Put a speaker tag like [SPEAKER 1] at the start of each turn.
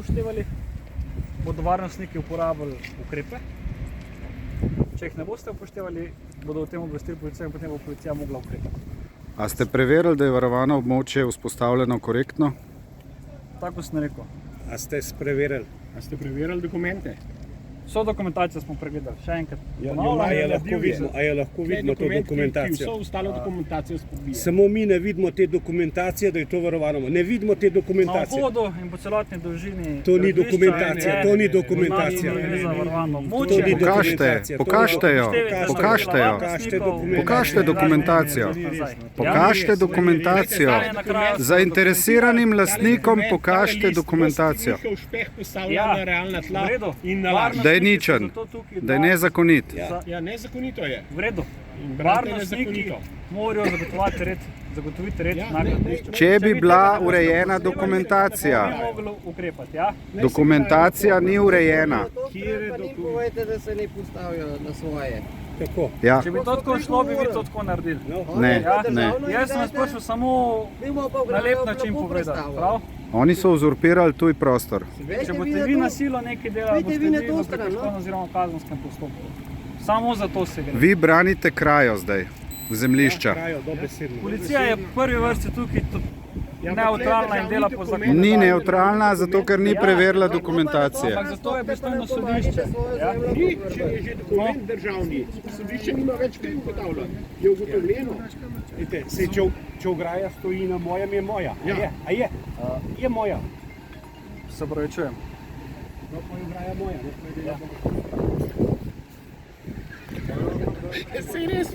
[SPEAKER 1] upoštevali, bodo varnostniki uporabili ukrepe. Če jih ne boste upoštevali, bodo o tem obvestili policijo in potem bo policija mogla ukrepati.
[SPEAKER 2] A ste preverili, da je varovano območje vzpostavljeno korektno?
[SPEAKER 1] Tako sem rekel.
[SPEAKER 3] A ste preverili dokumente?
[SPEAKER 1] Vso dokumentacijo smo pregledali, še enkrat.
[SPEAKER 3] A je lahko vidimo to dokumentacijo?
[SPEAKER 4] Vso ostalo dokumentacijo spodbija.
[SPEAKER 3] Samo mi ne vidimo te dokumentacije, da je to varovano. Ne vidimo te
[SPEAKER 1] Na
[SPEAKER 3] dokumentacije.
[SPEAKER 1] vhodu in po celotni dolžini.
[SPEAKER 3] To ni dokumentacija, to ni dokumentacija.
[SPEAKER 1] Gre za varovano
[SPEAKER 3] To ni
[SPEAKER 1] območje.
[SPEAKER 2] Pokažite jo. Pokažite dokumentacijo. Pokažite dokumentacijo. Zainteresiranim lastnikom pokažite dokumentacijo.
[SPEAKER 4] Njihov špeh postavlja
[SPEAKER 1] Ja,
[SPEAKER 4] na realna tla
[SPEAKER 1] v redu.
[SPEAKER 4] in na
[SPEAKER 1] Varnostniki
[SPEAKER 2] Da je ničen,
[SPEAKER 1] so zato tukaj,
[SPEAKER 2] da je nezakonit.
[SPEAKER 4] Ja, nezakonito je.
[SPEAKER 1] V redu.
[SPEAKER 4] In brate,
[SPEAKER 1] Varnostniki
[SPEAKER 4] nezakonito.
[SPEAKER 1] morajo zagotoviti red
[SPEAKER 4] Ja,
[SPEAKER 1] na
[SPEAKER 4] ne,
[SPEAKER 1] gradbišču.
[SPEAKER 2] Če bi bila urejena dokumentacija.
[SPEAKER 1] Bi mogli ukrepati, ja?
[SPEAKER 2] Dokumentacija ni urejena.
[SPEAKER 5] Pa njim povejte, da se ne postavijo na svoje.
[SPEAKER 3] Tako.
[SPEAKER 2] Ja,
[SPEAKER 1] Če bi to tako šlo, bi vi to tako naredili.
[SPEAKER 2] ne,
[SPEAKER 1] Ja,
[SPEAKER 2] ne.
[SPEAKER 1] Jaz sem vas prosil samo na lep način povedati, prav?
[SPEAKER 2] Oni so uzurpirali tuj prostor.
[SPEAKER 1] Če boste vi na silo nekaj delali, boste
[SPEAKER 5] vi na
[SPEAKER 1] vi
[SPEAKER 5] to
[SPEAKER 1] v
[SPEAKER 5] stran,
[SPEAKER 1] prekrškovnem oziroma kazenskem postopku. Samo za to se gre.
[SPEAKER 2] Vi branite krajo zdaj, zemljišča.
[SPEAKER 3] Krajo, dobesedno.
[SPEAKER 1] Policija je v prvi vrsti tukaj neutralna in dela po zakonu.
[SPEAKER 2] Ni neutralna, zato ker ni preverila dokumentacije.
[SPEAKER 1] Ampak zato je pristojno sodišče. Ja?
[SPEAKER 4] Ni, če je že dokument državni, sodišče nima več kaj ugotavljati. Je ugotovljeno.
[SPEAKER 3] Vidite, saj če ograja stoji na mojem, je moja.
[SPEAKER 4] Ja.
[SPEAKER 3] A je? Je moja.
[SPEAKER 1] Se pravičujem.
[SPEAKER 3] No, moja ograja moja.
[SPEAKER 4] Saj res.